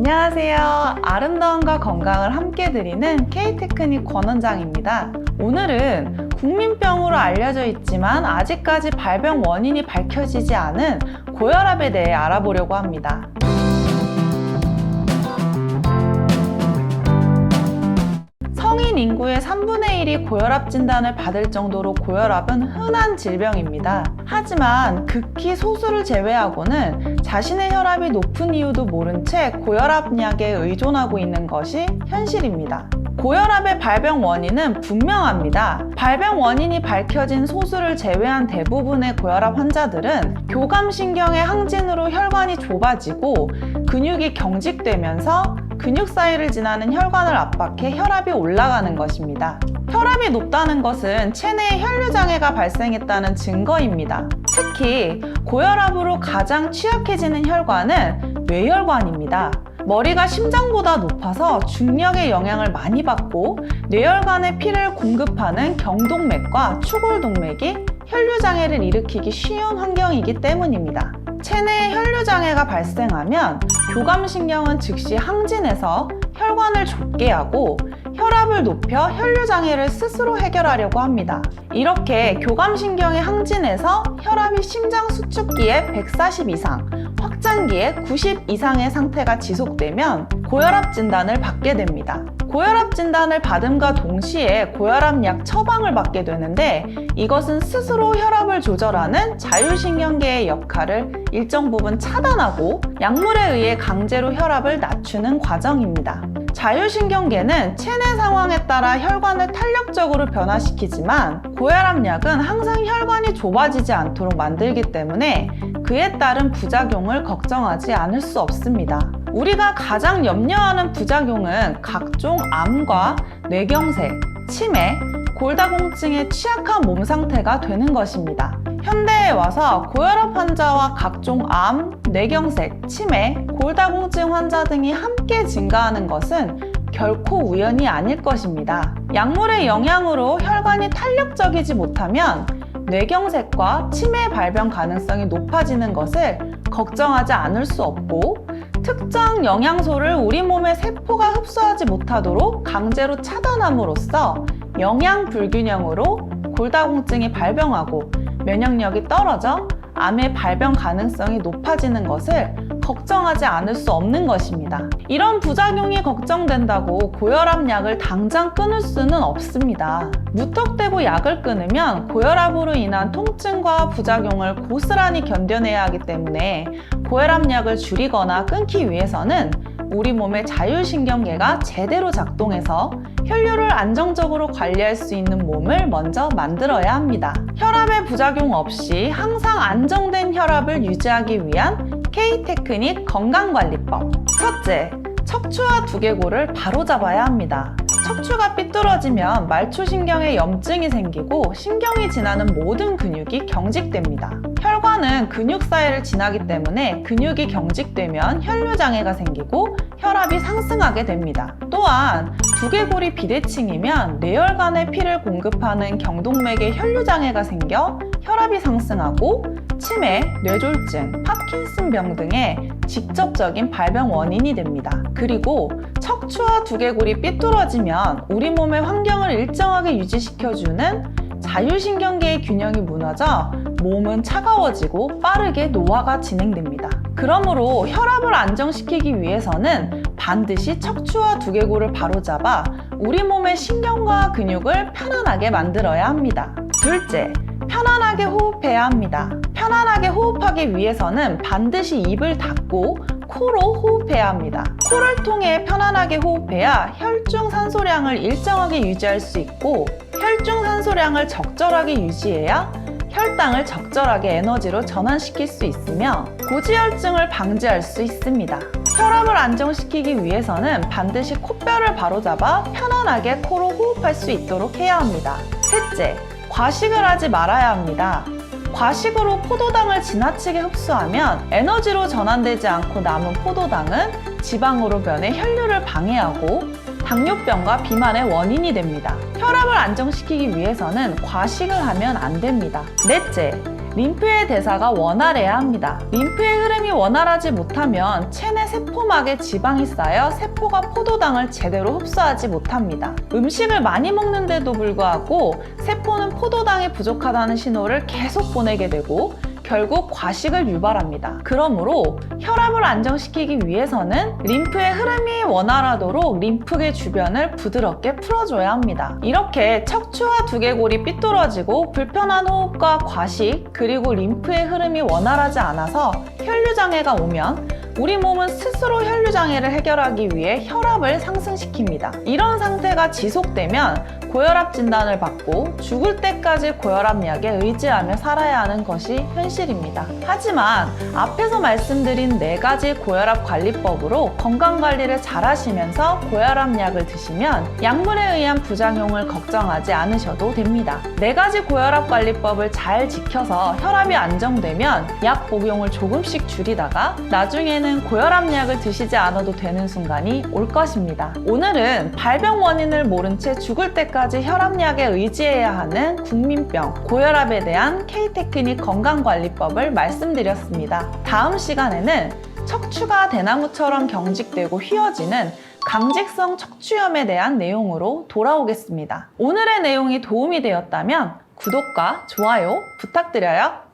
안녕하세요. 아름다움과 건강을 함께 드리는 K테크닉 권원장입니다. 오늘은 국민병으로 알려져 있지만 아직까지 발병 원인이 밝혀지지 않은 고혈압에 대해 알아보려고 합니다. 성인 인구의 3분의 1이 고혈압 진단을 받을 정도로 고혈압은 흔한 질병입니다. 하지만 극히 소수를 제외하고는 자신의 혈압이 높은 이유도 모른 채 고혈압 약에 의존하고 있는 것이 현실입니다. 고혈압의 발병 원인은 분명합니다. 발병 원인이 밝혀진 소수를 제외한 대부분의 고혈압 환자들은 교감신경의 항진으로 혈관이 좁아지고 근육이 경직되면서 근육 사이를 지나는 혈관을 압박해 혈압이 올라가는 것입니다. 혈압이 높다는 것은 체내에 혈류장애가 발생했다는 증거입니다. 특히 고혈압으로 가장 취약해지는 혈관은 뇌혈관입니다. 머리가 심장보다 높아서 중력의 영향을 많이 받고 뇌혈관에 피를 공급하는 경동맥과 추골동맥이 혈류장애를 일으키기 쉬운 환경이기 때문입니다. 체내에 혈류장애가 발생하면 교감신경은 즉시 항진해서 혈관을 좁게 하고 혈압을 높여 혈류장애를 스스로 해결하려고 합니다. 이렇게 교감신경이 항진해서 혈압이 심장 수축기에 140 이상, 확장기에 90 이상의 상태가 지속되면 고혈압 진단을 받게 됩니다. 고혈압 진단을 받음과 동시에 고혈압 약 처방을 받게 되는데 이것은 스스로 혈압을 조절하는 자율신경계의 역할을 일정 부분 차단하고 약물에 의해 강제로 혈압을 낮추는 과정입니다. 자율신경계는 체내 상황에 따라 혈관을 탄력적으로 변화시키지만 고혈압 약은 항상 혈관이 좁아지지 않도록 만들기 때문에 그에 따른 부작용을 걱정하지 않을 수 없습니다. 우리가 가장 염려하는 부작용은 각종 암과 뇌경색, 치매, 골다공증에 취약한 몸 상태가 되는 것입니다. 현대에 와서 고혈압 환자와 각종 암, 뇌경색, 치매, 골다공증 환자 등이 함께 증가하는 것은 결코 우연이 아닐 것입니다. 약물의 영향으로 혈관이 탄력적이지 못하면 뇌경색과 치매 발병 가능성이 높아지는 것을 걱정하지 않을 수 없고 특정 영양소를 우리 몸의 세포가 흡수하지 못하도록 강제로 차단함으로써 영양 불균형으로 골다공증이 발병하고 면역력이 떨어져 암의 발병 가능성이 높아지는 것을 걱정하지 않을 수 없는 것입니다. 이런 부작용이 걱정된다고 고혈압 약을 당장 끊을 수는 없습니다. 무턱대고 약을 끊으면 고혈압으로 인한 통증과 부작용을 고스란히 견뎌내야 하기 때문에 고혈압 약을 줄이거나 끊기 위해서는 우리 몸의 자율신경계가 제대로 작동해서 혈류를 안정적으로 관리할 수 있는 몸을 먼저 만들어야 합니다. 혈압의 부작용 없이 항상 안정된 혈압을 유지하기 위한 K테크닉 건강관리법. 첫째, 척추와 두개골을 바로잡아야 합니다. 척추가 삐뚤어지면 말초신경에 염증이 생기고 신경이 지나는 모든 근육이 경직됩니다. 혈관은 근육 사이를 지나기 때문에 근육이 경직되면 혈류장애가 생기고 혈압이 상승하게 됩니다. 또한 두개골이 비대칭이면 뇌혈관에 피를 공급하는 경동맥에 혈류장애가 생겨 혈압이 상승하고 치매, 뇌졸중, 파킨슨병 등의 직접적인 발병 원인이 됩니다. 그리고 척추와 두개골이 삐뚤어지면 우리 몸의 환경을 일정하게 유지시켜주는 자율신경계의 균형이 무너져 몸은 차가워지고 빠르게 노화가 진행됩니다. 그러므로 혈압을 안정시키기 위해서는 반드시 척추와 두개골을 바로잡아 우리 몸의 신경과 근육을 편안하게 만들어야 합니다. 둘째, 편안하게 호흡해야 합니다. 편안하게 호흡하기 위해서는 반드시 입을 닫고 코로 호흡해야 합니다. 코를 통해 편안하게 호흡해야 혈중 산소량을 일정하게 유지할 수 있고 혈중 산소량을 적절하게 유지해야 혈당을 적절하게 에너지로 전환시킬 수 있으며 고지혈증을 방지할 수 있습니다. 혈압을 안정시키기 위해서는 반드시 콧뼈를 바로잡아 편안하게 코로 호흡할 수 있도록 해야 합니다. 셋째, 과식을 하지 말아야 합니다. 과식으로 포도당을 지나치게 흡수하면 에너지로 전환되지 않고 남은 포도당은 지방으로 변해 혈류를 방해하고 당뇨병과 비만의 원인이 됩니다. 혈압을 안정시키기 위해서는 과식을 하면 안 됩니다. 넷째, 림프의 대사가 원활해야 합니다. 림프의 흐름이 원활하지 못하면 체내 세포막에 지방이 쌓여 세포가 포도당을 제대로 흡수하지 못합니다. 음식을 많이 먹는데도 불구하고 세포는 포도당이 부족하다는 신호를 계속 보내게 되고 결국 과식을 유발합니다. 그러므로 혈압을 안정시키기 위해서는 림프의 흐름이 원활하도록 림프계 주변을 부드럽게 풀어줘야 합니다. 이렇게 척추와 두개골이 삐뚤어지고 불편한 호흡과 과식 그리고 림프의 흐름이 원활하지 않아서 혈류장애가 오면 우리 몸은 스스로 혈류장애를 해결하기 위해 혈압을 상승시킵니다. 이런 상태가 지속되면 고혈압 진단을 받고 죽을 때까지 고혈압 약에 의지하며 살아야 하는 것이 현실입니다. 하지만 앞에서 말씀드린 4가지 고혈압 관리법으로 건강관리를 잘 하시면서 고혈압 약을 드시면 약물에 의한 부작용을 걱정하지 않으셔도 됩니다. 4가지 고혈압 관리법을 잘 지켜서 혈압이 안정되면 약 복용을 조금씩 줄이다가 나중에는 고혈압 약을 드시지 않아도 되는 순간이 올 것입니다. 오늘은 발병 원인을 모른 채 죽을 때까지 혈압약에 의지해야 하는 국민병, 고혈압에 대한 K-테크닉 건강관리법을 말씀드렸습니다. 다음 시간에는 척추가 대나무처럼 경직되고 휘어지는 강직성 척추염에 대한 내용으로 돌아오겠습니다. 오늘의 내용이 도움이 되었다면 구독과 좋아요 부탁드려요.